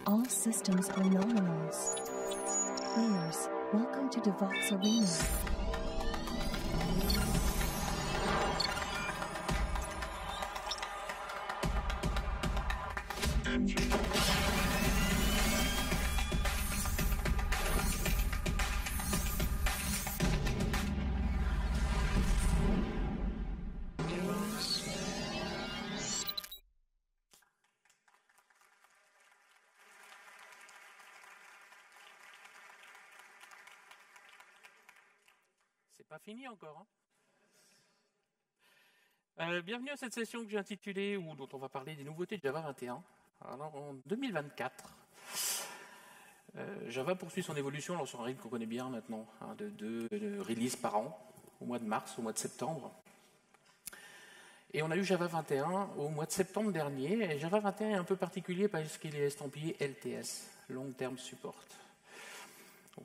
All systems are nominals. Players, welcome to Devox Arena. C'est pas fini encore. Bienvenue à cette session que j'ai intitulée, ou dont on va parler des nouveautés de Java 21. Alors, en 2024, Java poursuit son évolution alors sur un rythme qu'on connaît bien maintenant, de 2 releases par an, au mois de mars, au mois de septembre. Et on a eu Java 21 au mois de septembre dernier. Et Java 21 est un peu particulier parce qu'il est estampillé LTS, Long Term Support.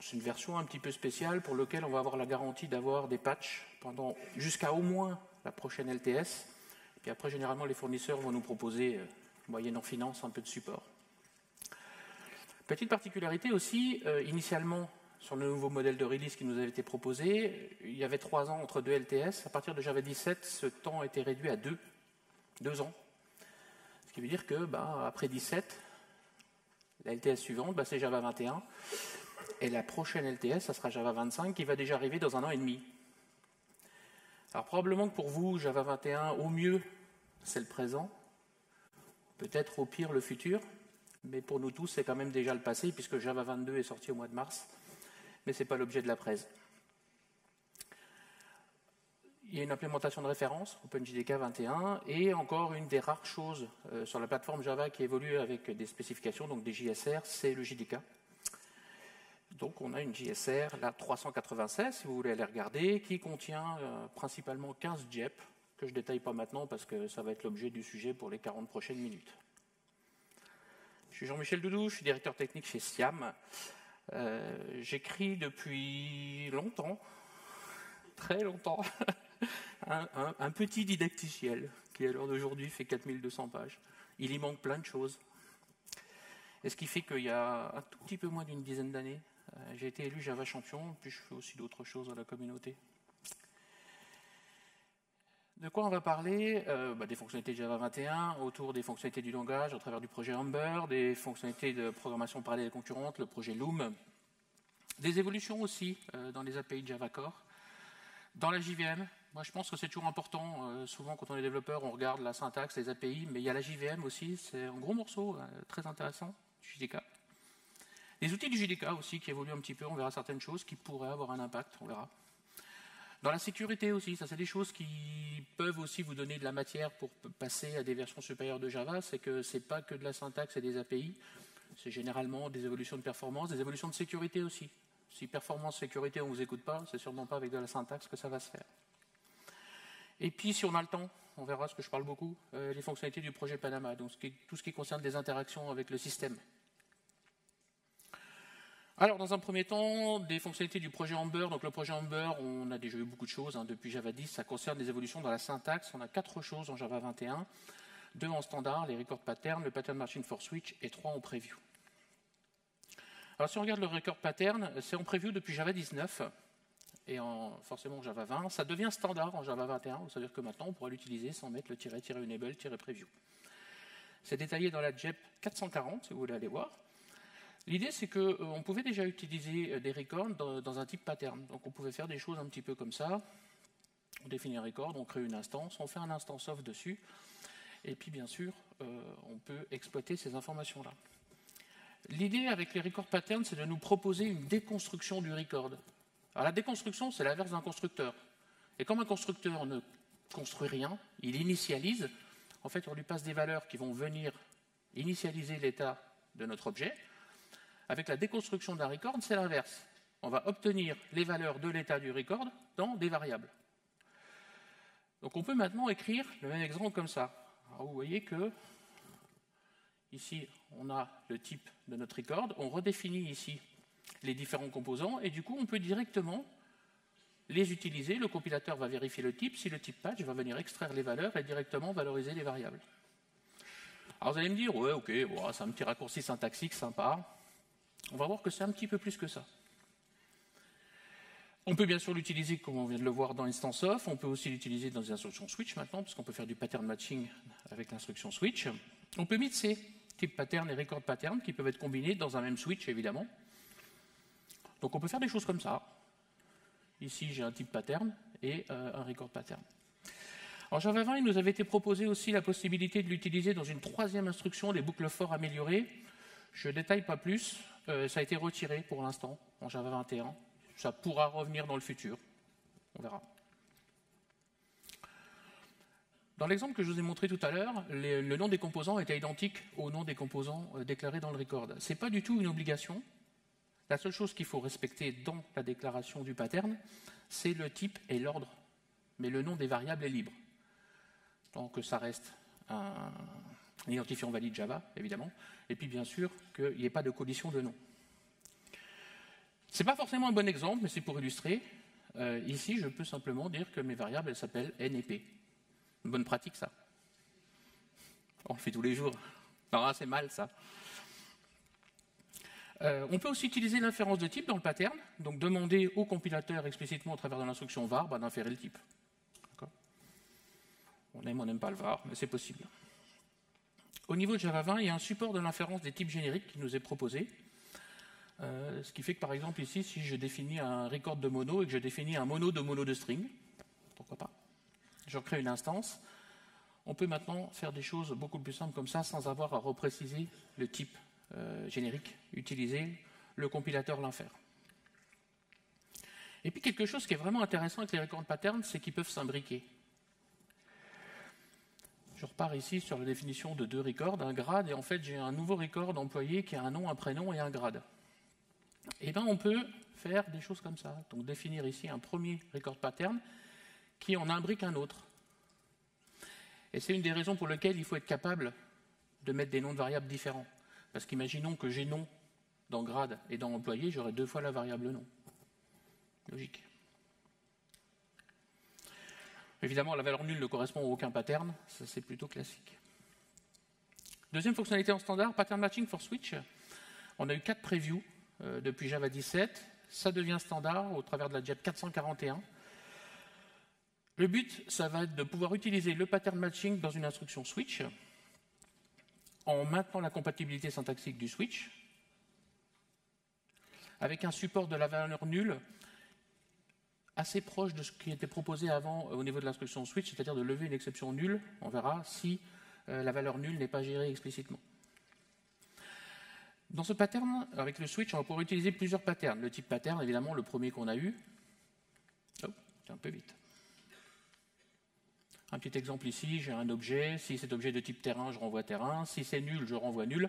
C'est une version un petit peu spéciale pour laquelle on va avoir la garantie d'avoir des patchs jusqu'à au moins la prochaine LTS. Et puis après, généralement, les fournisseurs vont nous proposer, moyennant finance, un peu de support. Petite particularité aussi, initialement, sur le nouveau modèle de release qui nous avait été proposé, il y avait 3 ans entre 2 LTS. À partir de Java 17, ce temps a été réduit à 2 ans. Ce qui veut dire que, après 17, la LTS suivante, c'est Java 21. Et la prochaine LTS, ça sera Java 25, qui va déjà arriver dans 1 an et demi. Alors probablement que pour vous, Java 21, au mieux, c'est le présent. Peut-être au pire, le futur. Mais pour nous tous, c'est quand même déjà le passé, puisque Java 22 est sorti au mois de mars. Mais ce n'est pas l'objet de la presse. Il y a une implémentation de référence, OpenJDK 21, et encore une des rares choses sur la plateforme Java qui évolue avec des spécifications, donc des JSR, c'est le JDK. Donc on a une JSR, la 396, si vous voulez aller regarder, qui contient principalement 15 JEP, que je ne détaille pas maintenant parce que ça va être l'objet du sujet pour les 40 prochaines minutes. Je suis Jean-Michel Doudou, je suis directeur technique chez Siam. J'écris depuis longtemps, très longtemps, un petit didacticiel qui à l'heure d'aujourd'hui fait 4200 pages. Il y manque plein de choses. Et ce qui fait qu'il y a un tout petit peu moins d'une dizaine d'années, j'ai été élu Java champion, puis je fais aussi d'autres choses à la communauté. De quoi on va parler? Des fonctionnalités de Java 21, autour des fonctionnalités du langage, au travers du projet Ember, des fonctionnalités de programmation parallèle et concurrente, le projet Loom, des évolutions aussi dans les API de Java Core, dans la JVM. Moi, je pense que c'est toujours important. Souvent, quand on est développeur, on regarde la syntaxe, les API, mais il y a la JVM aussi. C'est un gros morceau, très intéressant, du JDK. Les outils du JDK aussi qui évoluent un petit peu, on verra certaines choses qui pourraient avoir un impact, on verra. Dans la sécurité aussi, ça c'est des choses qui peuvent aussi vous donner de la matière pour passer à des versions supérieures de Java, c'est que ce n'est pas que de la syntaxe et des API, c'est généralement des évolutions de performance, des évolutions de sécurité aussi. Si performance, sécurité, on ne vous écoute pas, c'est sûrement pas avec de la syntaxe que ça va se faire. Et puis si on a le temps, on verra ce que je parle beaucoup, les fonctionnalités du projet Panama, donc tout ce qui concerne les interactions avec le système. Alors, dans un premier temps, des fonctionnalités du projet Ember. Donc, le projet Ember, on a déjà eu beaucoup de choses depuis Java 10. Ça concerne des évolutions dans la syntaxe. On a 4 choses en Java 21. 2 en standard, les record patterns, le pattern machine for switch, et 3 en preview. Alors, si on regarde le record pattern, c'est en preview depuis Java 19 et forcément Java 20. Ça devient standard en Java 21. C'est-à-dire que maintenant, on pourra l'utiliser sans mettre le -enable, -preview. C'est détaillé dans la JEP 440, si vous voulez aller voir. L'idée, c'est qu'on pouvait déjà utiliser des records dans un type pattern. Donc, on pouvait faire des choses un petit peu comme ça. On définit un record, on crée une instance, on fait un instance off dessus. Et puis, bien sûr, on peut exploiter ces informations-là. L'idée avec les record patterns, c'est de nous proposer une déconstruction du record. Alors, la déconstruction, c'est l'inverse d'un constructeur. Et comme un constructeur ne construit rien, il initialise. En fait, on lui passe des valeurs qui vont venir initialiser l'état de notre objet. Avec la déconstruction d'un record, c'est l'inverse. On va obtenir les valeurs de l'état du record dans des variables. Donc on peut maintenant écrire le même exemple comme ça. Alors vous voyez que ici, on a le type de notre record. On redéfinit ici les différents composants et du coup, on peut directement les utiliser. Le compilateur va vérifier le type. Si le type patch va venir extraire les valeurs et directement valoriser les variables. Alors vous allez me dire, ouais, ok, bon, c'est un petit raccourci syntaxique sympa. On va voir que c'est un petit peu plus que ça. On peut bien sûr l'utiliser, comme on vient de le voir, dans Instance of. On peut aussi l'utiliser dans les instructions switch maintenant, puisqu'on peut faire du pattern matching avec l'instruction switch. On peut mixer type pattern et record pattern qui peuvent être combinés dans un même switch, évidemment. Donc on peut faire des choses comme ça. Ici, j'ai un type pattern et un record pattern. En Java 20, il nous avait été proposé aussi la possibilité de l'utiliser dans une troisième instruction, les boucles for améliorées. Je ne détaille pas plus. Ça a été retiré pour l'instant en Java 21. Ça pourra revenir dans le futur. On verra. Dans l'exemple que je vous ai montré tout à l'heure, le nom des composants était identique au nom des composants déclarés dans le record. Ce n'est pas du tout une obligation. La seule chose qu'il faut respecter dans la déclaration du pattern, c'est le type et l'ordre. Mais le nom des variables est libre. Donc ça reste un identifiant valide Java, évidemment. Et puis bien sûr qu'il n'y ait pas de collision de noms. Ce n'est pas forcément un bon exemple, mais c'est pour illustrer. Ici, je peux simplement dire que mes variables elles s'appellent N et P. Une bonne pratique, ça. On le fait tous les jours. Non, c'est mal, ça. On peut aussi utiliser l'inférence de type dans le pattern, donc demander au compilateur explicitement au travers de l'instruction var d'inférer le type. On n'aime pas le var, mais c'est possible. Au niveau de Java 20, il y a un support de l'inférence des types génériques qui nous est proposé. Ce qui fait que, par exemple, ici, si je définis un record de mono et que je définis un mono de string, pourquoi pas, je recrée une instance, on peut maintenant faire des choses beaucoup plus simples comme ça sans avoir à repréciser le type générique utilisé, le compilateur l'infère. Et puis quelque chose qui est vraiment intéressant avec les record patterns, c'est qu'ils peuvent s'imbriquer. Je repars ici sur la définition de deux records, un grade, et en fait j'ai un nouveau record employé qui a un nom, un prénom et un grade. Et bien on peut faire des choses comme ça, donc définir ici un premier record pattern qui en imbrique un autre. Et c'est une des raisons pour lesquelles il faut être capable de mettre des noms de variables différents. Parce qu'imaginons que j'ai nom dans grade et dans employé, j'aurai deux fois la variable nom. Logique. Évidemment, la valeur nulle ne correspond à aucun pattern, ça c'est plutôt classique. Deuxième fonctionnalité en standard, pattern matching for switch. On a eu 4 previews depuis Java 17. Ça devient standard au travers de la JET 441. Le but, ça va être de pouvoir utiliser le pattern matching dans une instruction switch en maintenant la compatibilité syntaxique du switch avec un support de la valeur nulle assez proche de ce qui était proposé avant au niveau de l'instruction switch, c'est-à-dire de lever une exception nulle, on verra, si la valeur nulle n'est pas gérée explicitement. Dans ce pattern, avec le switch, on va pouvoir utiliser plusieurs patterns. Le type pattern, évidemment, le premier qu'on a eu. Oh, c'est un peu vite. Un petit exemple ici, j'ai un objet. Si cet objet est de type terrain, je renvoie terrain. Si c'est nul, je renvoie nul.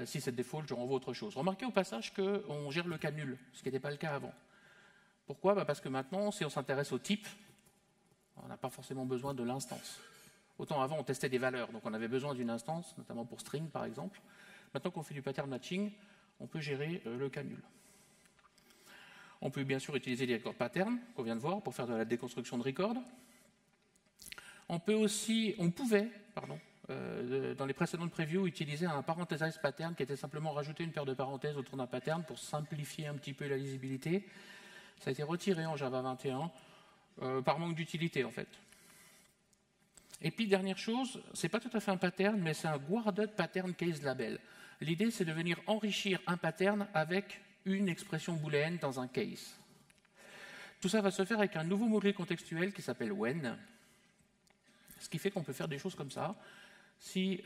Si c'est default, je renvoie autre chose. Remarquez au passage qu'on gère le cas nul, ce qui n'était pas le cas avant. Pourquoi ? Parce que maintenant, si on s'intéresse au type, on n'a pas forcément besoin de l'instance. Autant avant, on testait des valeurs, donc on avait besoin d'une instance, notamment pour string par exemple. Maintenant qu'on fait du pattern matching, on peut gérer le cas nul. On peut bien sûr utiliser les record patterns qu'on vient de voir pour faire de la déconstruction de record. On pouvait, dans les précédentes previews, utiliser un parenthesize pattern qui était simplement rajouter une paire de parenthèses autour d'un pattern pour simplifier un petit peu la lisibilité. Ça a été retiré en Java 21 par manque d'utilité en fait. Et puis dernière chose, c'est pas tout à fait un pattern, mais c'est un guarded pattern case label. L'idée c'est de venir enrichir un pattern avec une expression booléenne dans un case. Tout ça va se faire avec un nouveau mot-clé contextuel qui s'appelle when. Ce qui fait qu'on peut faire des choses comme ça. Si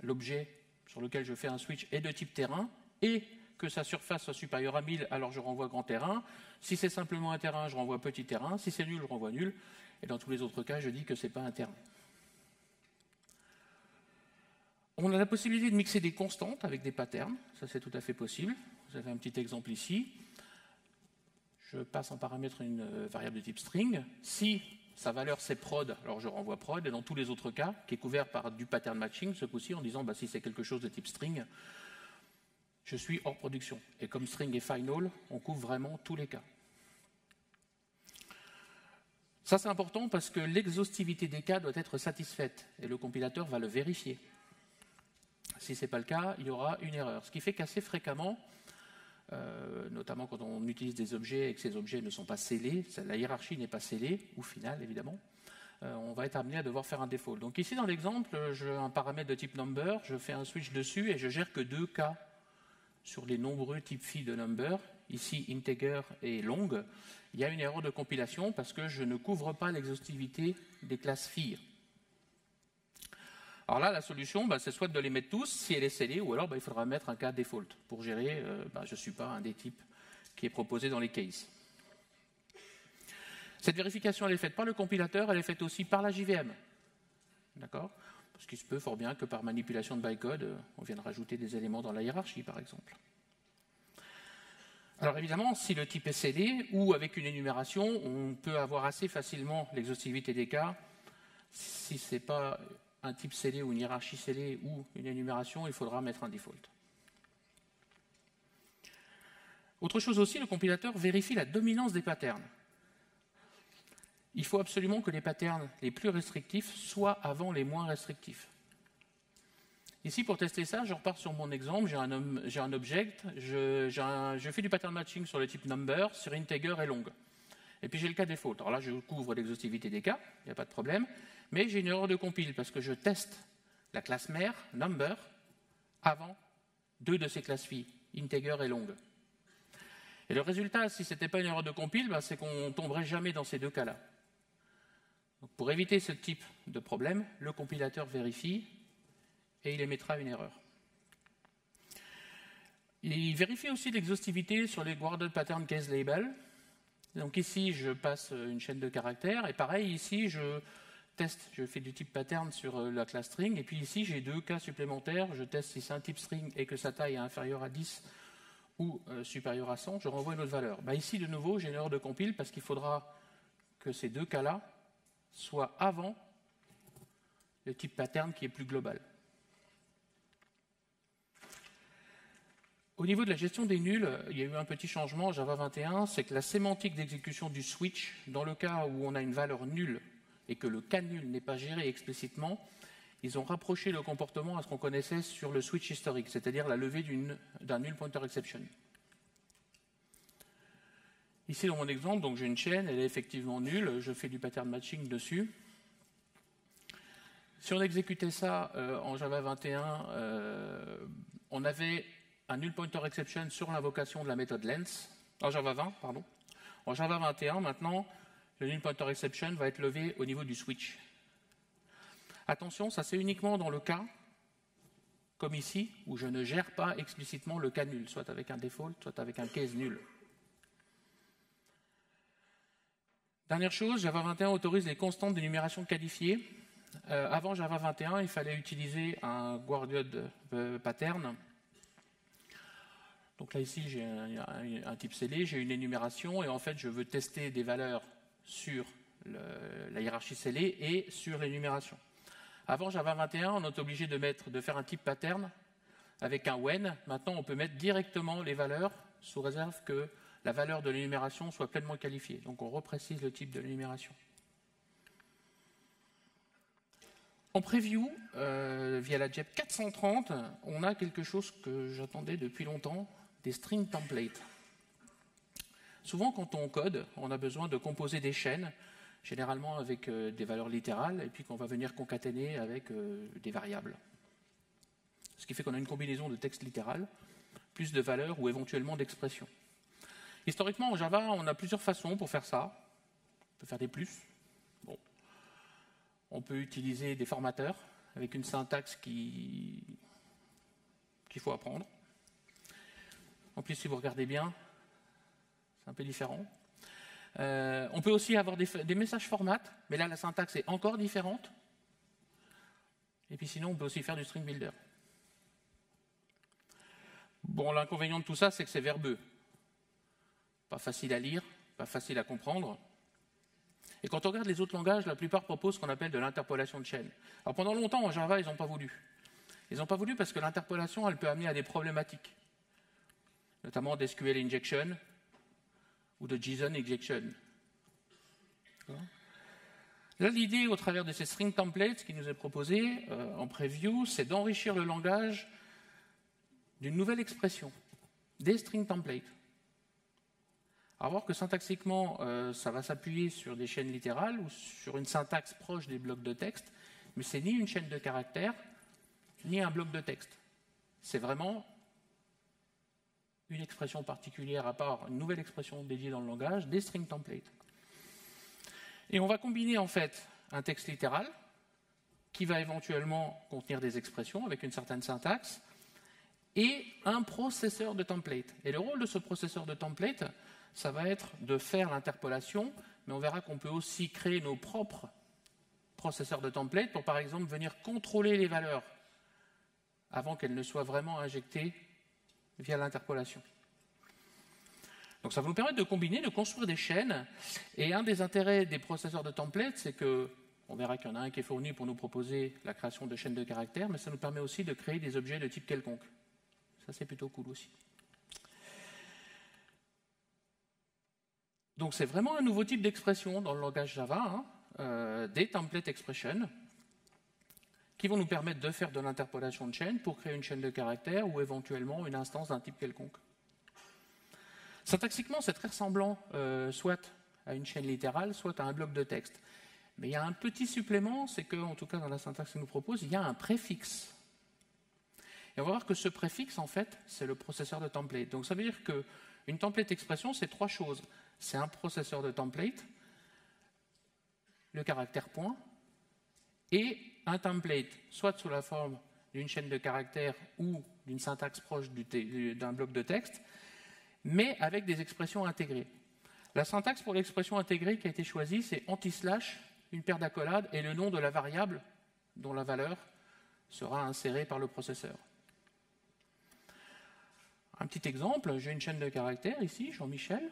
l'objet sur lequel je fais un switch est de type terrain et que sa surface soit supérieure à 1000, alors je renvoie grand terrain. Si c'est simplement un terrain, je renvoie petit terrain. Si c'est nul, je renvoie nul. Et dans tous les autres cas, je dis que ce n'est pas un terrain. On a la possibilité de mixer des constantes avec des patterns. Ça, c'est tout à fait possible. Vous avez un petit exemple ici. Je passe en paramètre une variable de type string. Si sa valeur c'est prod, alors je renvoie prod, et dans tous les autres cas, qui est couvert par du pattern matching, ce coup-ci, en disant si c'est quelque chose de type string, je suis hors production. Et comme string et final, on couvre vraiment tous les cas. Ça c'est important parce que l'exhaustivité des cas doit être satisfaite, et le compilateur va le vérifier. Si ce n'est pas le cas, il y aura une erreur. Ce qui fait qu'assez fréquemment, notamment quand on utilise des objets et que ces objets ne sont pas scellés, la hiérarchie n'est pas scellée, ou finale évidemment, on va être amené à devoir faire un default. Donc ici dans l'exemple, j'ai un paramètre de type number, je fais un switch dessus et je gère que 2 cas sur les nombreux types phi de number, ici integer et long. Il y a une erreur de compilation parce que je ne couvre pas l'exhaustivité des classes phi. Alors là, la solution, c'est soit de les mettre tous si elle est scellée, ou alors il faudra mettre un cas default pour gérer, je ne suis pas un des types qui est proposé dans les cases. Cette vérification, elle est faite par le compilateur, elle est faite aussi par la JVM. D'accord ? Parce qu'il se peut fort bien que par manipulation de bytecode, on vienne rajouter des éléments dans la hiérarchie, par exemple. Alors évidemment, si le type est scellé, ou avec une énumération, on peut avoir assez facilement l'exhaustivité des cas. Si ce n'est pas un type scellé ou une hiérarchie scellée ou une énumération, il faudra mettre un default. Autre chose aussi, le compilateur vérifie la dominance des patterns. Il faut absolument que les patterns les plus restrictifs soient avant les moins restrictifs. Ici, pour tester ça, je repars sur mon exemple, j'ai un object, je fais du pattern matching sur le type number, sur integer et long. Et puis j'ai le cas default. Alors là, je couvre l'exhaustivité des cas, il n'y a pas de problème, mais j'ai une erreur de compile parce que je teste la classe mère, number, avant 2 de ces classes phi, integer et long. Et le résultat, si ce n'était pas une erreur de compile, c'est qu'on ne tomberait jamais dans ces 2 cas-là. Donc pour éviter ce type de problème, le compilateur vérifie et il émettra une erreur. Il vérifie aussi l'exhaustivité sur les guarded pattern case label. Donc ici, je passe une chaîne de caractères, et pareil, ici, je teste, je fais du type pattern sur la classe string, et puis ici, j'ai 2 cas supplémentaires, je teste si c'est un type string et que sa taille est inférieure à 10 ou supérieure à 100, je renvoie une autre valeur. Ici, de nouveau, j'ai une erreur de compile, parce qu'il faudra que ces 2 cas-là soient avant le type pattern qui est plus global. Au niveau de la gestion des nuls, il y a eu un petit changement en Java 21, c'est que la sémantique d'exécution du switch, dans le cas où on a une valeur nulle et que le cas nul n'est pas géré explicitement, ils ont rapproché le comportement à ce qu'on connaissait sur le switch historique, c'est-à-dire la levée d'un null pointer exception. Ici, dans mon exemple, donc j'ai une chaîne, elle est effectivement nulle, je fais du pattern matching dessus. Si on exécutait ça en Java 21, on avait un null pointer exception sur l'invocation de la méthode length, en Java 20, pardon. En Java 21, maintenant, le null pointer exception va être levé au niveau du switch. Attention, ça c'est uniquement dans le cas, comme ici, où je ne gère pas explicitement le cas nul, soit avec un default, soit avec un case nul. Dernière chose, Java 21 autorise les constantes d'énumération qualifiées. Avant Java 21, il fallait utiliser un guarded pattern. Donc là, ici, j'ai un type scellé, j'ai une énumération, et en fait, je veux tester des valeurs sur la hiérarchie scellée et sur l'énumération. Avant Java 21, on est obligé de faire un type pattern avec un when. Maintenant, on peut mettre directement les valeurs sous réserve que la valeur de l'énumération soit pleinement qualifiée. Donc, on reprécise le type de l'énumération. En preview, via la JEP 430, on a quelque chose que j'attendais depuis longtemps, des string templates. Souvent, quand on code, on a besoin de composer des chaînes, généralement avec des valeurs littérales, et puis qu'on va venir concaténer avec des variables. Ce qui fait qu'on a une combinaison de texte littéral, plus de valeurs ou éventuellement d'expressions. Historiquement, en Java, on a plusieurs façons pour faire ça. On peut faire des plus. Bon. On peut utiliser des formateurs avec une syntaxe qu'il faut apprendre. En plus, si vous regardez bien, c'est un peu différent. On peut aussi avoir des messages format, mais là, la syntaxe est encore différente. Et puis sinon, on peut aussi faire du string builder. Bon, l'inconvénient de tout ça, c'est que c'est verbeux. Pas facile à lire, pas facile à comprendre. Et quand on regarde les autres langages, la plupart proposent ce qu'on appelle de l'interpolation de chaîne. Alors pendant longtemps, en Java, ils n'ont pas voulu. Ils n'ont pas voulu parce que l'interpolation, elle peut amener à des problématiques, notamment d'SQL injection ou de JSON injection. Là, l'idée, au travers de ces string templates qui nous est proposé en preview, c'est d'enrichir le langage d'une nouvelle expression, des string templates. À voir que syntaxiquement, ça va s'appuyer sur des chaînes littérales ou sur une syntaxe proche des blocs de texte, mais c'est ni une chaîne de caractères, ni un bloc de texte. C'est vraiment une expression particulière à part, une nouvelle expression dédiée dans le langage, des string templates. Et on va combiner en fait un texte littéral qui va éventuellement contenir des expressions avec une certaine syntaxe et un processeur de template. Et le rôle de ce processeur de template, ça va être de faire l'interpolation, mais on verra qu'on peut aussi créer nos propres processeurs de template pour par exemple venir contrôler les valeurs avant qu'elles ne soient vraiment injectées via l'interpolation. Donc ça va nous permettre de combiner, de construire des chaînes. Et un des intérêts des processeurs de templates, c'est que, on verra qu'il y en a un qui est fourni pour nous proposer la création de chaînes de caractères, mais ça nous permet aussi de créer des objets de type quelconque. Ça, c'est plutôt cool aussi. Donc c'est vraiment un nouveau type d'expression dans le langage Java, des template expressions, qui vont nous permettre de faire de l'interpolation de chaînes pour créer une chaîne de caractères ou éventuellement une instance d'un type quelconque. Syntaxiquement, c'est très ressemblant soit à une chaîne littérale, soit à un bloc de texte. Mais il y a un petit supplément, c'est que, en tout cas dans la syntaxe qu'il nous propose, il y a un préfixe. Et on va voir que ce préfixe, en fait, c'est le processeur de template. Donc ça veut dire qu'une template expression, c'est trois choses. C'est un processeur de template, le caractère point, et un template, soit sous la forme d'une chaîne de caractères ou d'une syntaxe proche d'un bloc de texte, mais avec des expressions intégrées. La syntaxe pour l'expression intégrée qui a été choisie, c'est anti-slash, une paire d'accolades, et le nom de la variable dont la valeur sera insérée par le processeur. Un petit exemple, j'ai une chaîne de caractères ici, Jean-Michel.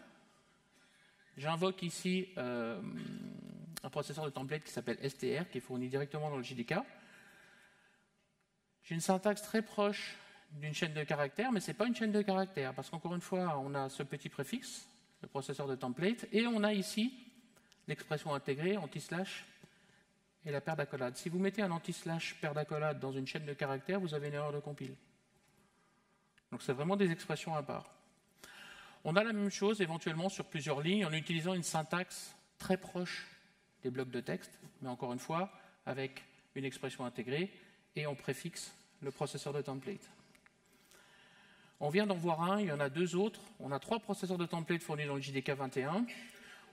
J'invoque ici un processeur de template qui s'appelle str, qui est fourni directement dans le JDK. J'ai une syntaxe très proche d'une chaîne de caractères, mais ce n'est pas une chaîne de caractères, parce qu'encore une fois, on a ce petit préfixe, le processeur de template, et on a ici l'expression intégrée, anti-slash, et la paire d'accolades. Si vous mettez un anti-slash paire d'accolades dans une chaîne de caractères, vous avez une erreur de compile. Donc c'est vraiment des expressions à part. On a la même chose éventuellement sur plusieurs lignes en utilisant une syntaxe très proche des blocs de texte, mais encore une fois, avec une expression intégrée, et on préfixe le processeur de template. On vient d'en voir un, il y en a deux autres. On a trois processeurs de template fournis dans le JDK 21.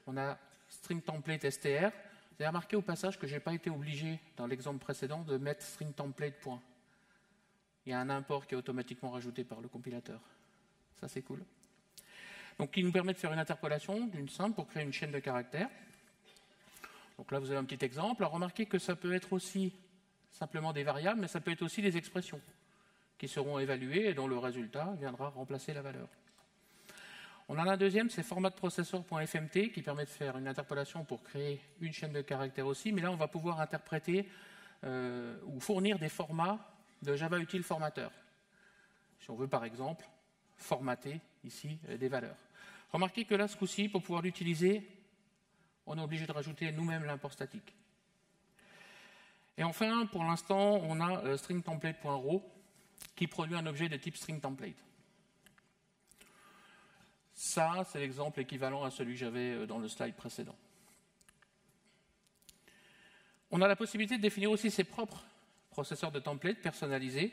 On a string template str. Vous avez remarqué au passage que je n'ai pas été obligé, dans l'exemple précédent, de mettre string template point. Il y a un import qui est automatiquement rajouté par le compilateur. Ça, c'est cool. Donc, qui nous permet de faire une interpolation d'une simple pour créer une chaîne de caractères. Donc là, vous avez un petit exemple. Alors, remarquez que ça peut être aussi simplement des variables, mais ça peut être aussi des expressions qui seront évaluées et dont le résultat viendra remplacer la valeur. On en a un deuxième, c'est formatprocessor.fmt qui permet de faire une interpolation pour créer une chaîne de caractères aussi, mais là on va pouvoir interpréter ou fournir des formats de Java Util Formatter. Si on veut par exemple formater ici des valeurs. Remarquez que là, ce coup-ci, pour pouvoir l'utiliser, on est obligé de rajouter nous-mêmes l'import statique. Et enfin, pour l'instant, on a stringtemplate.raw qui produit un objet de type stringtemplate. Ça, c'est l'exemple équivalent à celui que j'avais dans le slide précédent. On a la possibilité de définir aussi ses propres processeurs de templates personnalisés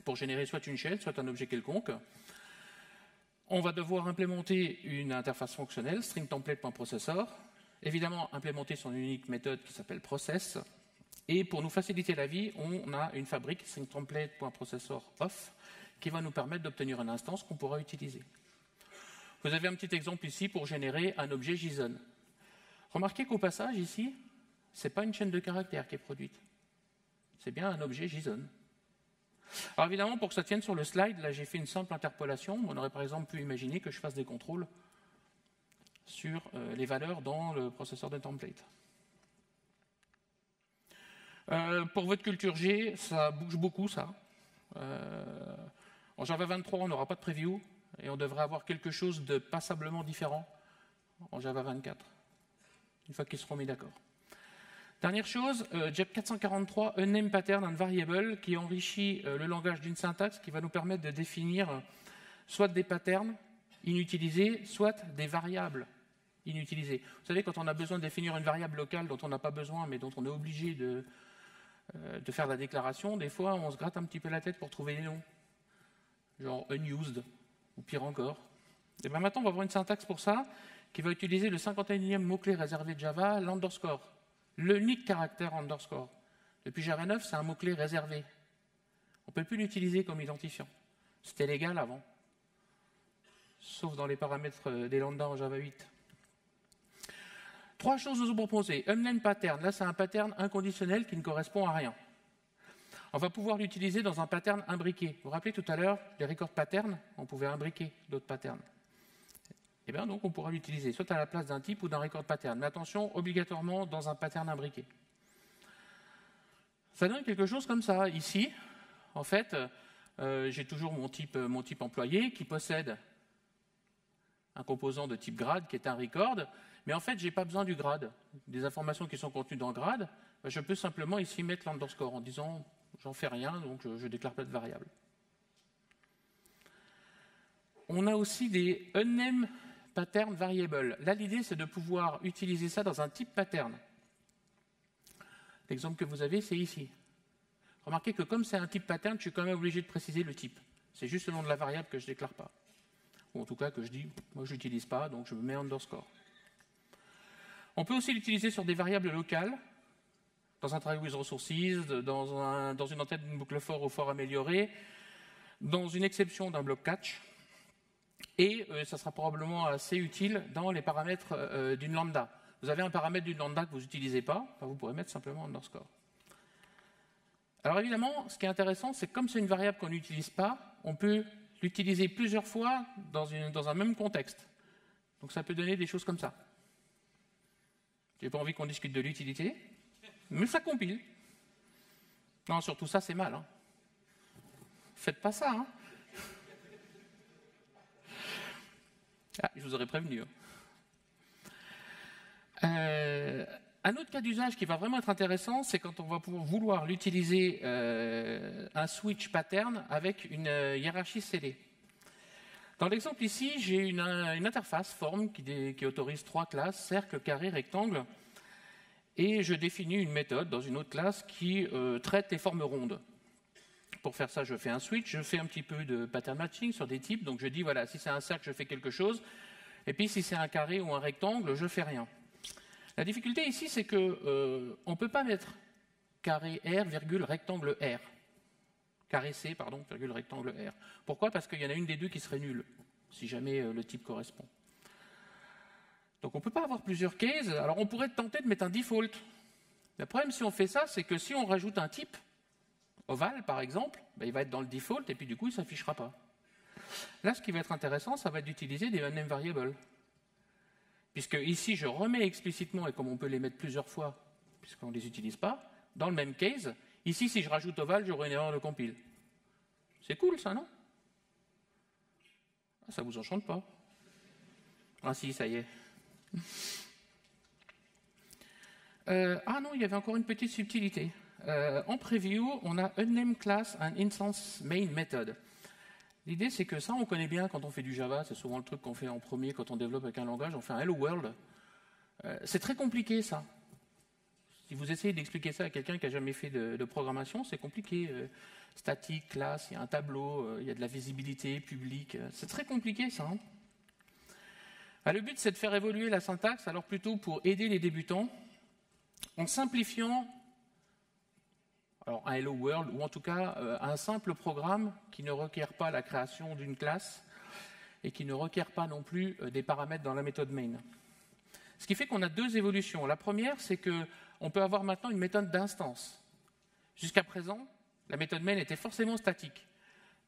pour générer soit une chaîne, soit un objet quelconque. On va devoir implémenter une interface fonctionnelle, stringtemplate.processor, évidemment implémenter son unique méthode qui s'appelle process. Et pour nous faciliter la vie, on a une fabrique stringtemplate.processor-off qui va nous permettre d'obtenir une instance qu'on pourra utiliser. Vous avez un petit exemple ici pour générer un objet JSON. Remarquez qu'au passage, ici, ce n'est pas une chaîne de caractères qui est produite. C'est bien un objet JSON. Alors évidemment, pour que ça tienne sur le slide, là j'ai fait une simple interpolation. On aurait par exemple pu imaginer que je fasse des contrôles sur les valeurs dans le processeur de template. Pour votre culture G, ça bouge beaucoup, ça. En Java 23, on n'aura pas de preview et on devrait avoir quelque chose de passablement différent en Java 24, une fois qu'ils seront mis d'accord. Dernière chose, JEP 443, Unnamed Pattern and Variable, qui enrichit le langage d'une syntaxe qui va nous permettre de définir soit des patterns inutilisés, soit des variables inutilisées. Vous savez, quand on a besoin de définir une variable locale dont on n'a pas besoin, mais dont on est obligé de faire la déclaration, des fois, on se gratte un petit peu la tête pour trouver les noms. Genre unused, ou pire encore. Et bien maintenant, on va avoir une syntaxe pour ça, qui va utiliser le 51e mot-clé réservé de Java, l'underscore. L'unique caractère underscore. Depuis Java 9, c'est un mot-clé réservé. On ne peut plus l'utiliser comme identifiant. C'était légal avant. Sauf dans les paramètres des lambda en Java 8. 3 choses à vous proposer. Unnamed pattern. Là, c'est un pattern inconditionnel qui ne correspond à rien. On va pouvoir l'utiliser dans un pattern imbriqué. Vous vous rappelez tout à l'heure, les record patterns, on pouvait imbriquer d'autres patterns. Et bien donc, on pourra l'utiliser soit à la place d'un type ou d'un record pattern. Mais attention, obligatoirement dans un pattern imbriqué. Ça donne quelque chose comme ça. Ici, en fait, j'ai toujours mon type employé qui possède un composant de type grade qui est un record. Mais en fait, je n'ai pas besoin du grade. Des informations qui sont contenues dans le grade, je peux simplement ici mettre l'underscore en disant j'en fais rien, donc je ne déclare pas de variable. On a aussi des unnamed pattern variable. Là, l'idée, c'est de pouvoir utiliser ça dans un type pattern. L'exemple que vous avez, c'est ici. Remarquez que comme c'est un type pattern, je suis quand même obligé de préciser le type. C'est juste le nom de la variable que je ne déclare pas. Ou en tout cas que je dis, moi je n'utilise pas, donc je mets underscore. On peut aussi l'utiliser sur des variables locales, dans un try with resources, dans une entête d'une boucle for ou for améliorée, dans une exception d'un bloc catch. Et ça sera probablement assez utile dans les paramètres d'une lambda. Vous avez un paramètre d'une lambda que vous n'utilisez pas, vous pourrez mettre simplement underscore. Alors évidemment, ce qui est intéressant, c'est que comme c'est une variable qu'on n'utilise pas, on peut l'utiliser plusieurs fois dans un même contexte. Donc ça peut donner des choses comme ça. Je n'ai pas envie qu'on discute de l'utilité, mais ça compile. Non, surtout ça, c'est mal. Hein. Faites pas ça, hein. Ah, je vous aurais prévenu. Un autre cas d'usage qui va vraiment être intéressant, c'est quand on va vouloir l'utiliser un switch pattern avec une hiérarchie scellée. Dans l'exemple ici, j'ai une interface form qui autorise 3 classes, cercle, carré, rectangle, et je définis une méthode dans une autre classe qui traite les formes rondes. Pour faire ça, je fais un switch, je fais un petit peu de pattern matching sur des types. Donc je dis, voilà, si c'est un cercle, je fais quelque chose. Et puis si c'est un carré ou un rectangle, je ne fais rien. La difficulté ici, c'est qu'on ne peut pas mettre carré R, virgule, rectangle R. Carré C, pardon, virgule, rectangle R. Pourquoi? Parce qu'il y en a une des deux qui serait nulle, si jamais le type correspond. Donc on ne peut pas avoir plusieurs cases. Alors on pourrait tenter de mettre un default. Le problème, si on fait ça, c'est que si on rajoute un type, ovale, par exemple, il va être dans le default et puis du coup, il ne s'affichera pas. Là, ce qui va être intéressant, ça va être d'utiliser des unnamed variables. Puisque ici, je remets explicitement, et comme on peut les mettre plusieurs fois, puisqu'on ne les utilise pas, dans le même case, ici, si je rajoute ovale, j'aurai une erreur de compile. C'est cool, ça, non? Ça ne vous enchante pas? Ah si, ça y est. Ah non, il y avait encore une petite subtilité. En preview, on a unnamed class and instance main method. L'idée, c'est que ça, on connaît bien quand on fait du Java. C'est souvent le truc qu'on fait en premier quand on développe avec un langage. On fait un hello world. C'est très compliqué, ça. Si vous essayez d'expliquer ça à quelqu'un qui n'a jamais fait de programmation, c'est compliqué. Statique, classe, il y a un tableau, il y a de la visibilité publique. C'est très compliqué, ça. Hein. Le but, c'est de faire évoluer la syntaxe, alors plutôt pour aider les débutants, en simplifiant un hello world, ou en tout cas un simple programme qui ne requiert pas la création d'une classe et qui ne requiert pas non plus des paramètres dans la méthode main. Ce qui fait qu'on a 2 évolutions. La première, c'est qu'on peut avoir maintenant une méthode d'instance. Jusqu'à présent, la méthode main était forcément statique.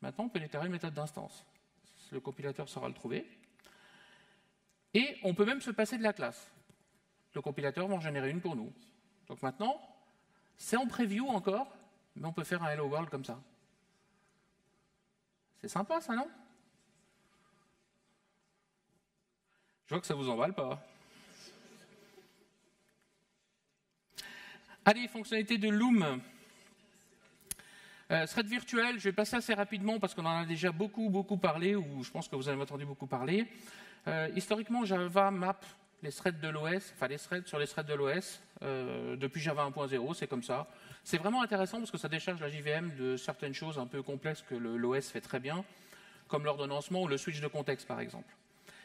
Maintenant, on peut déclarer une méthode d'instance. Le compilateur saura le trouver. Et on peut même se passer de la classe. Le compilateur va en générer une pour nous. Donc maintenant, c'est en preview encore, mais on peut faire un hello world comme ça. C'est sympa, ça, non? Je vois que ça ne vous emballe pas. Allez, fonctionnalité de Loom. Thread virtuel, je vais passer assez rapidement parce qu'on en a déjà beaucoup parlé, ou je pense que vous en avez entendu beaucoup parler. Historiquement, Java map les threads de l'OS, enfin les threads sur les threads de l'OS, depuis Java 1.0, c'est comme ça. C'est vraiment intéressant parce que ça décharge la JVM de certaines choses un peu complexes que l'OS fait très bien, comme l'ordonnancement ou le switch de contexte par exemple.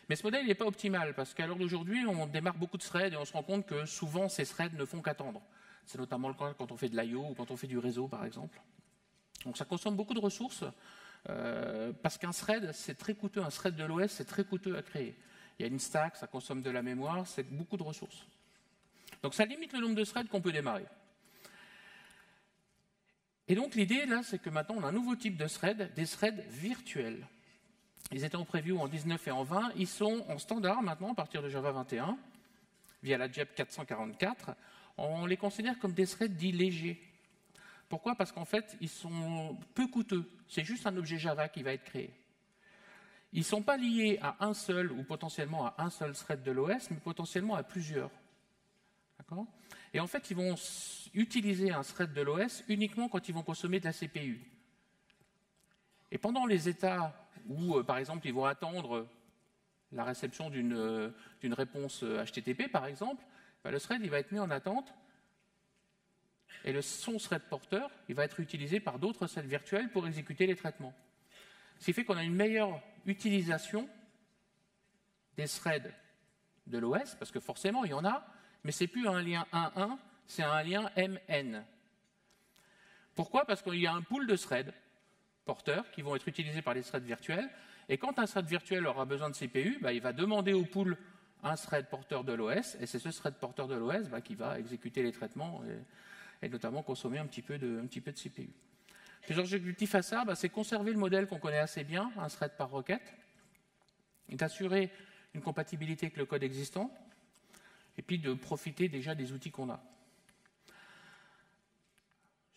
Mais ce modèle n'est pas optimal parce qu'à l'heure d'aujourd'hui, on démarre beaucoup de threads et on se rend compte que souvent ces threads ne font qu'attendre. C'est notamment le cas quand on fait de l'IO ou quand on fait du réseau par exemple. Donc ça consomme beaucoup de ressources parce qu'un thread, c'est très coûteux. Un thread de l'OS, c'est très coûteux à créer. Il y a une stack, ça consomme de la mémoire, c'est beaucoup de ressources. Donc ça limite le nombre de threads qu'on peut démarrer. Et donc l'idée là, c'est que maintenant on a un nouveau type de thread, des threads virtuels. Ils étaient en preview en 19 et en 20, ils sont en standard maintenant à partir de Java 21, via la JEP 444. On les considère comme des threads dits légers. Pourquoi? Parce qu'en fait, ils sont peu coûteux. C'est juste un objet Java qui va être créé. Ils ne sont pas liés à un seul ou potentiellement à un seul thread de l'OS, mais potentiellement à plusieurs. D'accord? Et en fait, ils vont utiliser un thread de l'OS uniquement quand ils vont consommer de la CPU. Et pendant les états où, par exemple, ils vont attendre la réception d'une réponse HTTP, par exemple, le thread il va être mis en attente et son thread porteur il va être utilisé par d'autres threads virtuels pour exécuter les traitements. Ce qui fait qu'on a une meilleure utilisation des threads de l'OS, parce que forcément il y en a, mais ce n'est plus un lien 1.1, c'est un lien MN. Pourquoi? Parce qu'il y a un pool de threads porteurs qui vont être utilisés par les threads virtuels, et quand un thread virtuel aura besoin de CPU, il va demander au pool un thread porteur de l'OS, et c'est ce thread porteur de l'OS qui va exécuter les traitements et notamment consommer un petit peu de CPU. Plusieurs objectifs à ça, c'est conserver le modèle qu'on connaît assez bien, un thread par requête, et d'assurer une compatibilité avec le code existant, et puis de profiter déjà des outils qu'on a.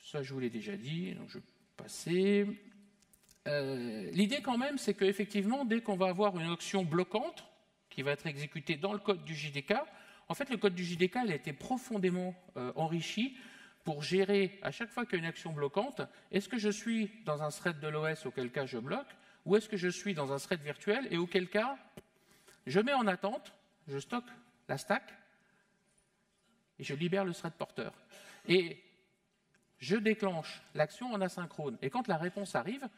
Ça, je vous l'ai déjà dit, donc je vais passer. L'idée quand même, c'est qu'effectivement, dès qu'on va avoir une option bloquante qui va être exécutée dans le code du JDK, en fait, le code du JDK il a été profondément enrichi pour gérer, à chaque fois qu'il y a une action bloquante, est-ce que je suis dans un thread de l'OS auquel cas je bloque, ou est-ce que je suis dans un thread virtuel et auquel cas je mets en attente, je stocke la stack et je libère le thread porteur. Et je déclenche l'action en asynchrone. Et quand la réponse arrive,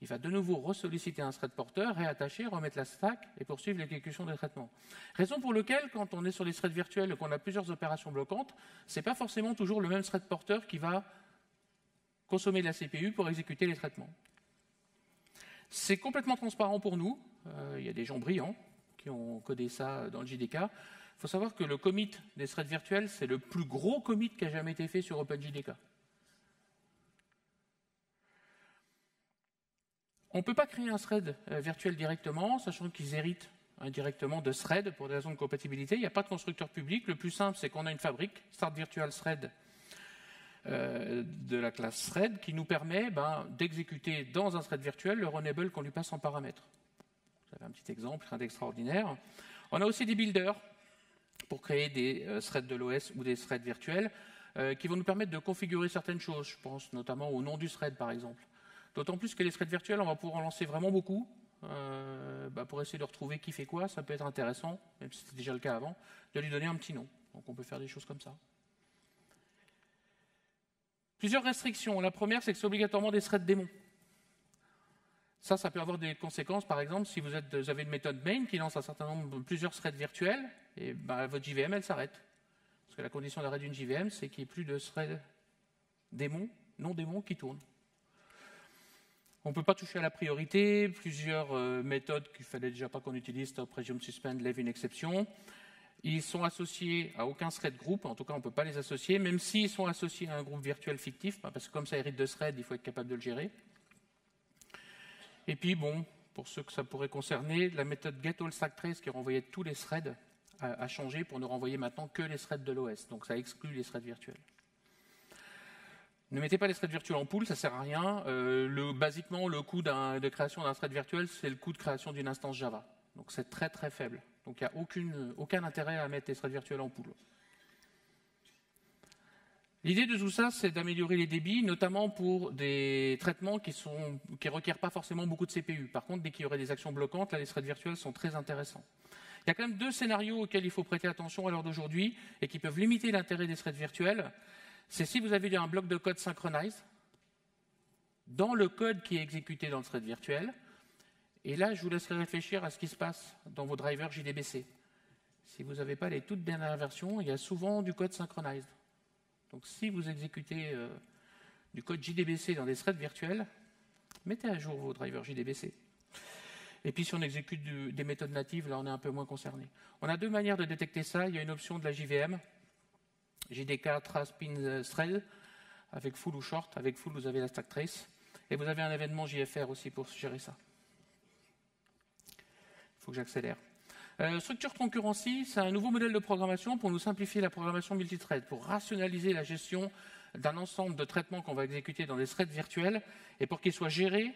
il va de nouveau ressolliciter un thread porteur, réattacher, remettre la stack et poursuivre l'exécution des traitements. Raison pour laquelle, quand on est sur les threads virtuels et qu'on a plusieurs opérations bloquantes, ce n'est pas forcément toujours le même thread porteur qui va consommer de la CPU pour exécuter les traitements. C'est complètement transparent pour nous. Il y a des gens brillants qui ont codé ça dans le JDK. Il faut savoir que le commit des threads virtuels, c'est le plus gros commit qui a jamais été fait sur OpenJDK. On ne peut pas créer un thread virtuel directement, sachant qu'ils héritent indirectement de thread pour des raisons de compatibilité. Il n'y a pas de constructeur public. Le plus simple, c'est qu'on a une fabrique, Start Virtual Thread, de la classe thread, qui nous permet d'exécuter dans un thread virtuel le runable qu'on lui passe en paramètres. Vous avez un petit exemple, rien d'extraordinaire. On a aussi des builders pour créer des threads de l'OS ou des threads virtuels qui vont nous permettre de configurer certaines choses. Je pense notamment au nom du thread, par exemple. D'autant plus que les threads virtuels, on va pouvoir en lancer vraiment beaucoup pour essayer de retrouver qui fait quoi. Ça peut être intéressant, même si c'était déjà le cas avant, de lui donner un petit nom. Donc on peut faire des choses comme ça. Plusieurs restrictions. La première, c'est que c'est obligatoirement des threads démons. Ça peut avoir des conséquences. Par exemple, si vous avez une méthode main qui lance un certain nombre, plusieurs threads virtuels, et votre JVM, elle s'arrête. Parce que la condition d'arrêt d'une JVM, c'est qu'il n'y ait plus de threads démons, non démons qui tournent. On ne peut pas toucher à la priorité, plusieurs méthodes qu'il ne fallait déjà pas qu'on utilise, stop, presume, suspend, leave une exception. Ils sont associés à aucun thread group, en tout cas on ne peut pas les associer, même s'ils sont associés à un groupe virtuel fictif, parce que comme ça hérite de thread, il faut être capable de le gérer. Et puis pour ceux que ça pourrait concerner, la méthode getAllStackTrace qui renvoyait tous les threads a changé pour ne renvoyer maintenant que les threads de l'OS, donc ça exclut les threads virtuels. Ne mettez pas les threads virtuels en pool, ça ne sert à rien. Basiquement, le coût de création d'un thread virtuel, c'est le coût de création d'une instance Java. Donc c'est très très faible. Donc il n'y a aucun intérêt à mettre les threads virtuels en pool. L'idée de tout ça, c'est d'améliorer les débits, notamment pour des traitements qui ne requièrent pas forcément beaucoup de CPU. Par contre, dès qu'il y aurait des actions bloquantes, là, les threads virtuels sont très intéressants. Il y a quand même deux scénarios auxquels il faut prêter attention à l'heure d'aujourd'hui et qui peuvent limiter l'intérêt des threads virtuels. C'est si vous avez un bloc de code synchronized dans le code qui est exécuté dans le thread virtuel. Et là, je vous laisserai réfléchir à ce qui se passe dans vos drivers JDBC. Si vous n'avez pas les toutes dernières versions, il y a souvent du code synchronized. Donc si vous exécutez du code JDBC dans des threads virtuels, mettez à jour vos drivers JDBC. Et puis si on exécute des méthodes natives, là on est un peu moins concerné. On a deux manières de détecter ça. Il y a une option de la JVM, JDK trace pin thread, avec full ou short. Avec full, vous avez la stack trace. Et vous avez un événement JFR aussi pour gérer ça. Il faut que j'accélère. Structure concurrency, c'est un nouveau modèle de programmation pour nous simplifier la programmation multithread, pour rationaliser la gestion d'un ensemble de traitements qu'on va exécuter dans des threads virtuels et pour qu'ils soient gérés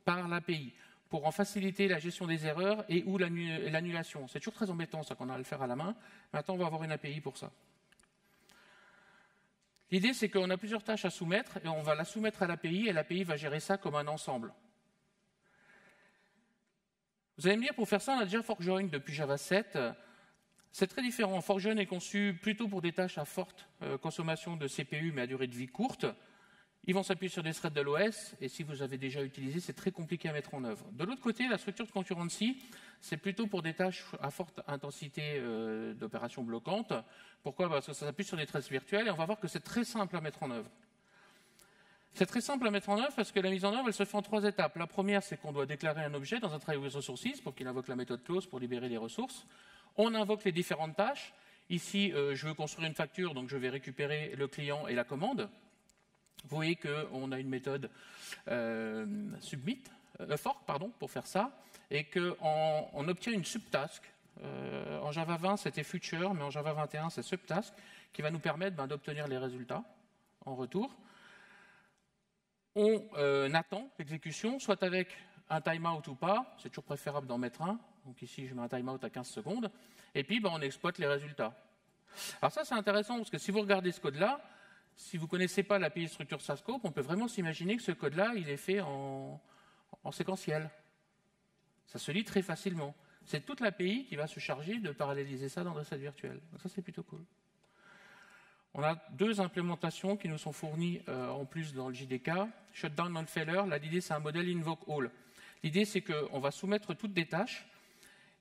par l'API, pour en faciliter la gestion des erreurs et ou l'annulation. C'est toujours très embêtant ça qu'on a à le faire à la main. Maintenant, on va avoir une API pour ça. L'idée, c'est qu'on a plusieurs tâches à soumettre et on va la soumettre à l'API et l'API va gérer ça comme un ensemble. Vous allez me dire, pour faire ça, on a déjà forkjoin depuis Java 7. C'est très différent. Forkjoin est conçu plutôt pour des tâches à forte consommation de CPU, mais à durée de vie courte. Ils vont s'appuyer sur des threads de l'OS, et si vous avez déjà utilisé, c'est très compliqué à mettre en œuvre. De l'autre côté, la structure de concurrency, c'est plutôt pour des tâches à forte intensité d'opérations bloquantes. Pourquoi? Parce que ça s'appuie sur des threads virtuels, et on va voir que c'est très simple à mettre en œuvre. C'est très simple à mettre en œuvre parce que la mise en œuvre, elle se fait en 3 étapes. La première, c'est qu'on doit déclarer un objet dans un try with resources pour qu'il invoque la méthode close pour libérer les ressources. On invoque les différentes tâches. Ici, je veux construire une facture, donc je vais récupérer le client et la commande. Vous voyez qu'on a une méthode fork pour faire ça, et qu'on obtient une subtask. En Java 20, c'était future, mais en Java 21, c'est subtask, qui va nous permettre d'obtenir les résultats en retour. On attend l'exécution, soit avec un timeout ou pas, c'est toujours préférable d'en mettre un, donc ici je mets un timeout à 15 secondes, et puis on exploite les résultats. Alors ça c'est intéressant parce que si vous regardez ce code-là, si vous ne connaissez pas l'API structure SASCOPE, on peut vraiment s'imaginer que ce code-là, il est fait en séquentiel. Ça se lit très facilement. C'est toute l'API qui va se charger de paralléliser ça dans des threads virtuels. Donc ça c'est plutôt cool. On a 2 implémentations qui nous sont fournies en plus dans le JDK. Shutdown non-failure, là l'idée c'est un modèle invoke all. L'idée c'est qu'on va soumettre toutes des tâches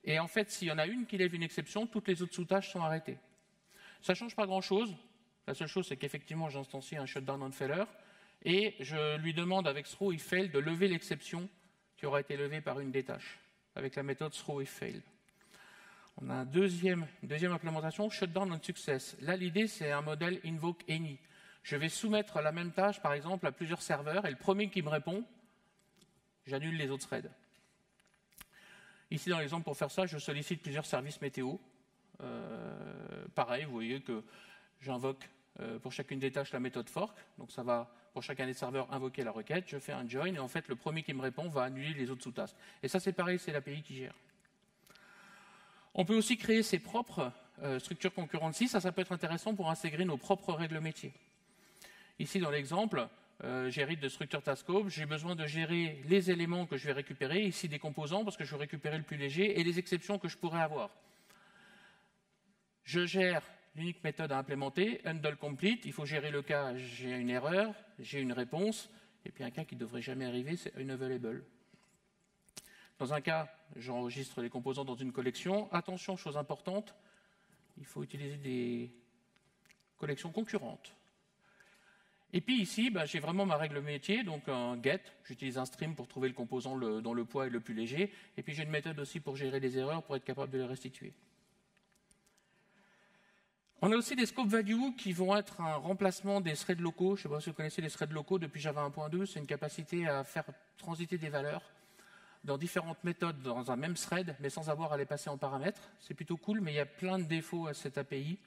et en fait s'il y en a une qui lève une exception, toutes les autres sous-tâches sont arrêtées. Ça ne change pas grand-chose. La seule chose c'est qu'effectivement j'instancie un shutdown non-failure et je lui demande avec throw if fail de lever l'exception qui aura été levée par une des tâches avec la méthode throw if fail. On a une deuxième implémentation, shutdown on success. Là, l'idée, c'est un modèle invoke any. Je vais soumettre la même tâche, par exemple, à plusieurs serveurs, et le premier qui me répond, j'annule les autres threads. Ici, dans l'exemple, pour faire ça, je sollicite plusieurs services météo. Pareil, vous voyez que j'invoque pour chacune des tâches la méthode fork. Donc, ça va, pour chacun des serveurs, invoquer la requête. Je fais un join, et en fait, le premier qui me répond va annuler les autres sous-tâches. Et ça, c'est pareil, c'est l'API qui gère. On peut aussi créer ses propres structures concurrency. Ça peut être intéressant pour intégrer nos propres règles métiers. Ici, dans l'exemple, j'hérite de structure TaskScope. J'ai besoin de gérer les éléments que je vais récupérer, ici des composants, parce que je veux récupérer le plus léger, et les exceptions que je pourrais avoir. Je gère l'unique méthode à implémenter, handle complete. Il faut gérer le cas, j'ai une erreur, j'ai une réponse, et puis un cas qui ne devrait jamais arriver, c'est unavailable. Dans un cas, j'enregistre les composants dans une collection. Attention, chose importante, il faut utiliser des collections concurrentes. Et puis ici, j'ai vraiment ma règle métier, donc un get. J'utilise un stream pour trouver le composant dont le poids est le plus léger. Et puis j'ai une méthode aussi pour gérer les erreurs, pour être capable de les restituer. On a aussi des scope values qui vont être un remplacement des threads locaux. Je ne sais pas si vous connaissez les threads locaux depuis Java 1.2. C'est une capacité à faire transiter des valeurs dans différentes méthodes dans un même thread, mais sans avoir à les passer en paramètres. C'est plutôt cool, mais il y a plein de défauts à cette API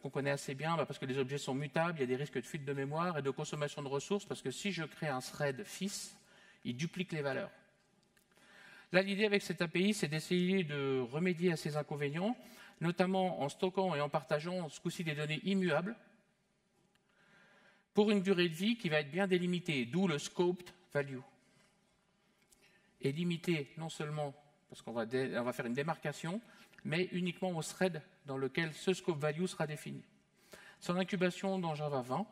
qu'on connaît assez bien, parce que les objets sont mutables, il y a des risques de fuite de mémoire et de consommation de ressources, parce que si je crée un thread fils, il duplique les valeurs. Là, l'idée avec cette API, c'est d'essayer de remédier à ces inconvénients, notamment en stockant et en partageant, ce coup-ci, des données immuables. pour une durée de vie qui va être bien délimitée, d'où le scoped value. Et limité non seulement parce qu'on va faire une démarcation, mais uniquement au thread dans lequel ce scope value sera défini. C'est en incubation dans Java 20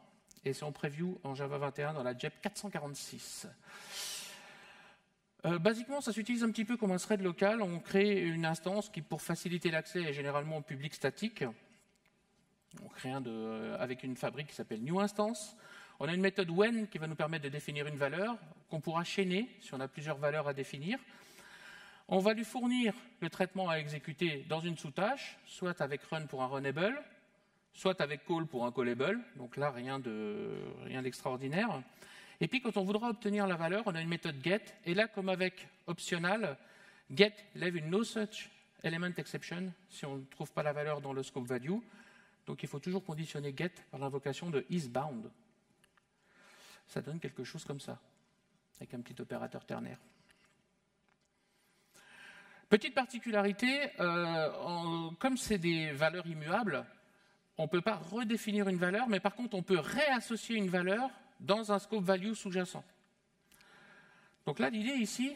et c'est en preview en Java 21 dans la JEP 446. Basiquement, ça s'utilise un petit peu comme un thread local. On crée une instance qui, pour faciliter l'accès, est généralement en public statique. On crée avec une fabrique qui s'appelle newInstance. On a une méthode when qui va nous permettre de définir une valeur qu'on pourra chaîner si on a plusieurs valeurs à définir. On va lui fournir le traitement à exécuter dans une sous-tâche, soit avec run pour un runnable, soit avec call pour un callable. Donc là, rien d'extraordinaire. Et puis, quand on voudra obtenir la valeur, on a une méthode get. Et là, comme avec optional, get lève une no such element exception si on ne trouve pas la valeur dans le scope value. Donc, il faut toujours conditionner get par l'invocation de isBound. Ça donne quelque chose comme ça, avec un petit opérateur ternaire. Petite particularité, comme c'est des valeurs immuables, on ne peut pas redéfinir une valeur, mais par contre, on peut réassocier une valeur dans un scope value sous-jacent. Donc là, l'idée ici,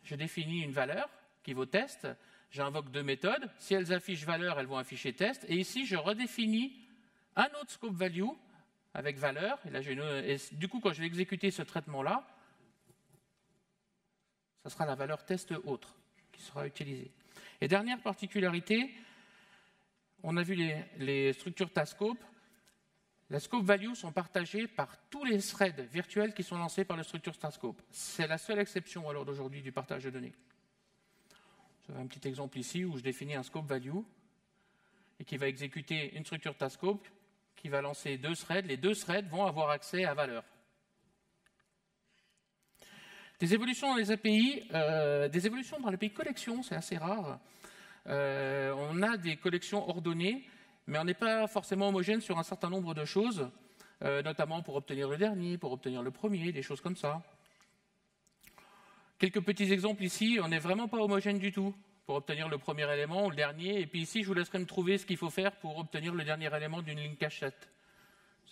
je définis une valeur qui vaut test, j'invoque deux méthodes, si elles affichent valeur, elles vont afficher test, et ici, je redéfinis un autre scope value avec valeur, et là, et du coup, quand je vais exécuter ce traitement-là, ça sera la valeur test autre qui sera utilisée. Et dernière particularité, on a vu les structures task-scope. Les scope values sont partagées par tous les threads virtuels qui sont lancés par le structure task-scope. C'est la seule exception à l'heure d'aujourd'hui du partage de données. J'avais un petit exemple ici où je définis un scope value et qui va exécuter une structure task-scope qui va lancer deux threads. Les deux threads vont avoir accès à valeur. Des évolutions dans les API, des évolutions dans l'API collection, c'est assez rare. On a des collections ordonnées, mais on n'est pas forcément homogène sur un certain nombre de choses, notamment pour obtenir le dernier, pour obtenir le premier, des choses comme ça. Quelques petits exemples ici, on n'est vraiment pas homogène du tout pour obtenir le premier élément ou le dernier. Et puis ici, je vous laisserai me trouver ce qu'il faut faire pour obtenir le dernier élément d'une ligne cachette.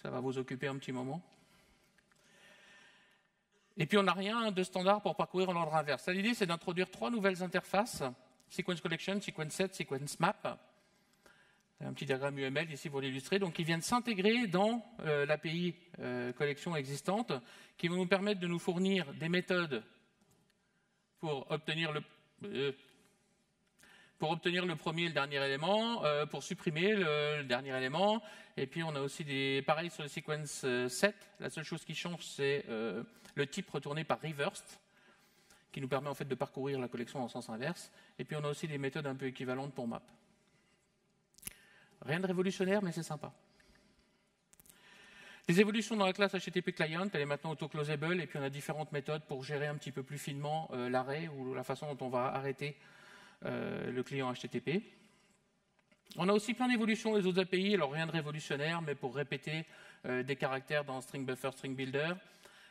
Ça va vous occuper un petit moment. Et puis on n'a rien de standard pour parcourir en ordre inverse. L'idée, c'est d'introduire 3 nouvelles interfaces, Sequence Collection, Sequence Set, Sequence Map. Un petit diagramme UML ici pour l'illustrer. Donc, ils viennent s'intégrer dans l'API collection existante, qui vont nous permettre de nous fournir des méthodes pour obtenir le premier et le dernier élément, pour supprimer le dernier élément. Et puis, on a aussi pareil sur le sequence set. La seule chose qui change, c'est le type retourné par reversed, qui nous permet en fait de parcourir la collection en sens inverse. Et puis, on a aussi des méthodes un peu équivalentes pour map. Rien de révolutionnaire, mais c'est sympa. Les évolutions dans la classe HTTP Client, elle est maintenant auto-closable, et puis on a différentes méthodes pour gérer un petit peu plus finement l'arrêt ou la façon dont on va arrêter le client HTTP. On a aussi plein d'évolutions des autres API, alors rien de révolutionnaire, mais pour répéter des caractères dans String Buffer, String Builder.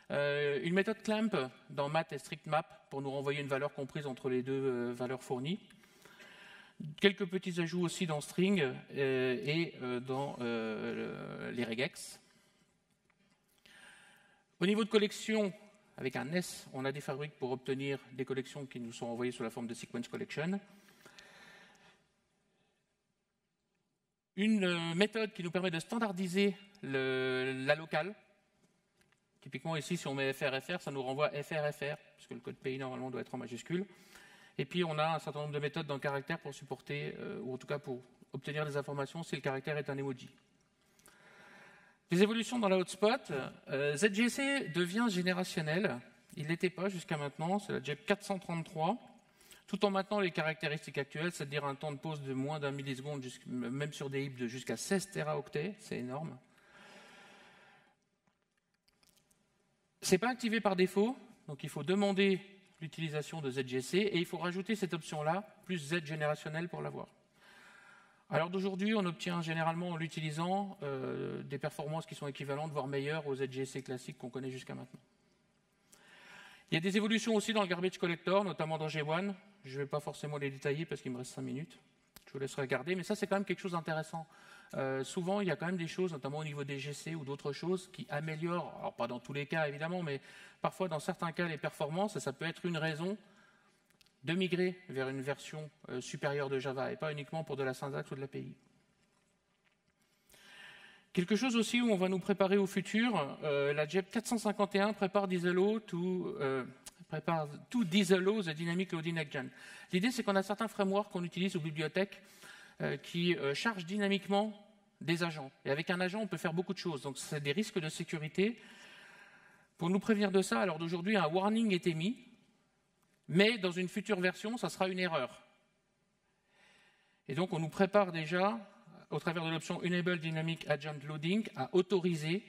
Une méthode clamp dans mat et strict map pour nous renvoyer une valeur comprise entre les deux valeurs fournies. Quelques petits ajouts aussi dans string et dans les regex. Au niveau de collection, avec un S, on a des fabriques pour obtenir des collections qui nous sont envoyées sous la forme de sequence collection. Une méthode qui nous permet de standardiser la locale. Typiquement ici, si on met FRFR, ça nous renvoie FRFR, puisque le code pays normalement doit être en majuscule. Et puis on a un certain nombre de méthodes dans le caractère pour supporter, ou en tout cas pour obtenir des informations si le caractère est un emoji. Des évolutions dans la hotspot. ZGC devient générationnel. Il ne l'était pas jusqu'à maintenant, c'est la JEP 433. Tout en maintenant les caractéristiques actuelles, c'est-à-dire un temps de pause de moins d'1 milliseconde, même sur des heaps de jusqu'à 16 téraoctets, c'est énorme. Ce n'est pas activé par défaut, donc il faut demander l'utilisation de ZGC et il faut rajouter cette option-là, plus Z générationnel pour l'avoir. Alors d'aujourd'hui, on obtient généralement en l'utilisant des performances qui sont équivalentes, voire meilleures aux ZGC classiques qu'on connaît jusqu'à maintenant. Il y a des évolutions aussi dans le garbage collector, notamment dans G1. Je ne vais pas forcément les détailler parce qu'il me reste 5 minutes. Je vous laisserai regarder, mais ça c'est quand même quelque chose d'intéressant souvent il y a quand même des choses, notamment au niveau des GC ou d'autres choses, qui améliorent, alors pas dans tous les cas évidemment, mais parfois dans certains cas les performances, et ça peut être une raison de migrer vers une version supérieure de Java, et pas uniquement pour de la syntaxe ou de l'API. Quelque chose aussi où on va nous préparer au futur, la JEP 451 prépare to disallow the dynamic loading agent. L'idée, c'est qu'on a certains frameworks qu'on utilise aux bibliothèques qui chargent dynamiquement des agents. Et avec un agent, on peut faire beaucoup de choses. Donc, c'est des risques de sécurité. Pour nous prévenir de ça, alors d'aujourd'hui, un warning est émis, mais dans une future version, ça sera une erreur. Et donc, on nous prépare déjà, au travers de l'option Enable Dynamic Agent Loading, à autoriser.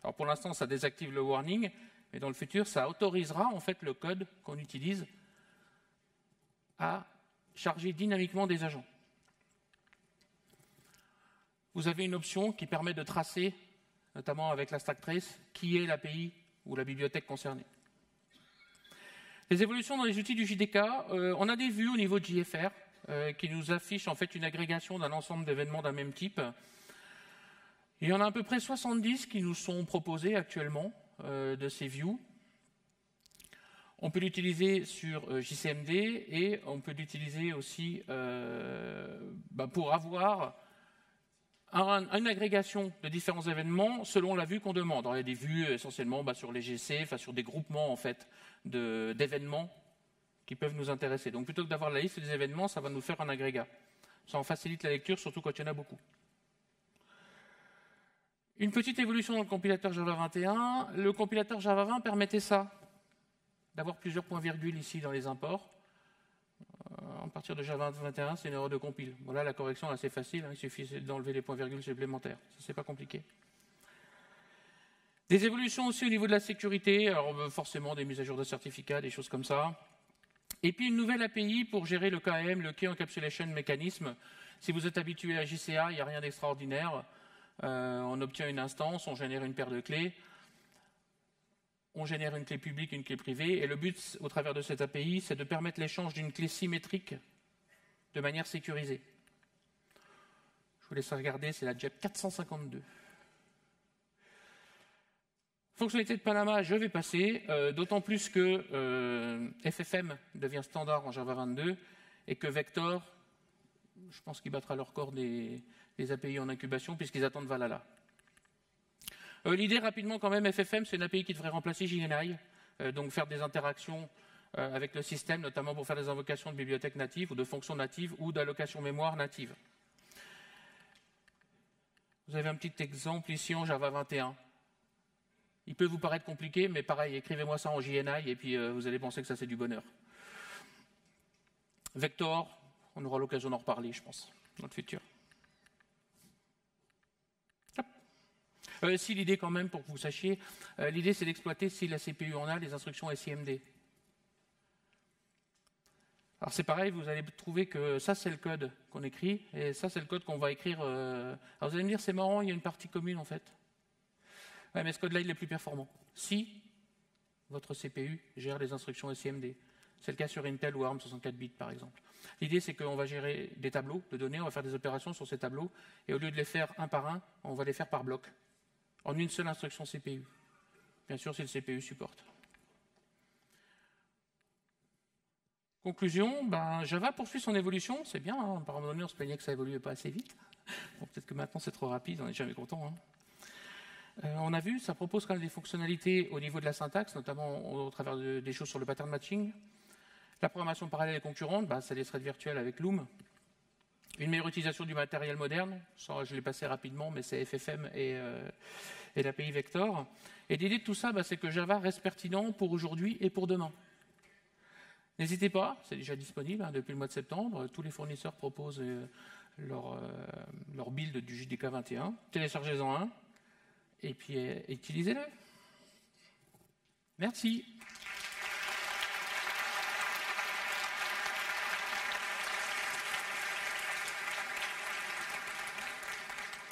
Alors, pour l'instant, ça désactive le warning, mais dans le futur, ça autorisera en fait le code qu'on utilise à charger dynamiquement des agents. Vous avez une option qui permet de tracer, notamment avec la stack trace, qui est l'API ou la bibliothèque concernée. Les évolutions dans les outils du JDK, on a des vues au niveau de JFR qui nous affichent en fait une agrégation d'un ensemble d'événements d'un même type. Il y en a à peu près 70 qui nous sont proposés actuellement de ces views. On peut l'utiliser sur JCMD et on peut l'utiliser aussi pour avoir une agrégation de différents événements selon la vue qu'on demande. Alors, il y a des vues essentiellement sur les GC, sur des groupements en fait, d'événements qui peuvent nous intéresser. Donc plutôt que d'avoir la liste des événements, ça va nous faire un agrégat. Ça en facilite la lecture, surtout quand il y en a beaucoup. Une petite évolution dans le compilateur Java 21. Le compilateur Java 20 permettait ça, d'avoir plusieurs points-virgules ici dans les imports. À partir de Java 21, c'est une erreur de compile. Voilà, la correction est assez facile, il suffit d'enlever les points-virgules supplémentaires. Ça, c'est pas compliqué. Des évolutions aussi au niveau de la sécurité, alors forcément des mises à jour de certificats, des choses comme ça. Et puis une nouvelle API pour gérer le KEM, le Key Encapsulation Mechanism. Si vous êtes habitué à JCA, il n'y a rien d'extraordinaire. On obtient une instance, on génère une paire de clés. On génère une clé publique, une clé privée, et le but, au travers de cette API, c'est de permettre l'échange d'une clé symétrique de manière sécurisée. Je vous laisse regarder, c'est la JEP 452. Fonctionnalité de Panama, je vais passer, d'autant plus que FFM devient standard en Java 22, et que Vector, je pense qu'il battra le record des API en incubation, puisqu'ils attendent Valhalla. L'idée, rapidement, quand même, FFM, c'est une API qui devrait remplacer JNI, donc faire des interactions avec le système, notamment pour faire des invocations de bibliothèques natives ou de fonctions natives ou d'allocation mémoire native. Vous avez un petit exemple ici en Java 21. Il peut vous paraître compliqué, mais pareil, écrivez-moi ça en JNI et puis vous allez penser que ça, c'est du bonheur. Vector, on aura l'occasion d'en reparler, je pense, dans le futur. Si l'idée quand même, pour que vous sachiez, l'idée c'est d'exploiter, si la CPU en a, les instructions SIMD. Alors c'est pareil, vous allez trouver que ça c'est le code qu'on écrit, et ça c'est le code qu'on va écrire. Alors vous allez me dire, c'est marrant, il y a une partie commune en fait. Ouais, mais ce code-là, il est plus performant. Si votre CPU gère les instructions SIMD. C'est le cas sur Intel ou ARM 64 bits par exemple. L'idée c'est qu'on va gérer des tableaux de données, on va faire des opérations sur ces tableaux, et au lieu de les faire un par un, on va les faire par bloc. En une seule instruction CPU. Bien sûr, si le CPU supporte. Conclusion, Java poursuit son évolution, c'est bien. Hein, par un moment donné, on se plaignait que ça évoluait pas assez vite. Bon, peut-être que maintenant c'est trop rapide, on n'est jamais content. Hein. On a vu, ça propose quand même des fonctionnalités au niveau de la syntaxe, notamment au travers des choses sur le pattern matching. La programmation parallèle et concurrente, c'est des threads virtuels avec Loom. Une meilleure utilisation du matériel moderne, ça, je l'ai passé rapidement, mais c'est FFM et l'API Vector. Et l'idée de tout ça, c'est que Java reste pertinent pour aujourd'hui et pour demain. N'hésitez pas, c'est déjà disponible depuis le mois de septembre. Tous les fournisseurs proposent leur build du JDK 21. Téléchargez-en un et puis utilisez-le. Merci.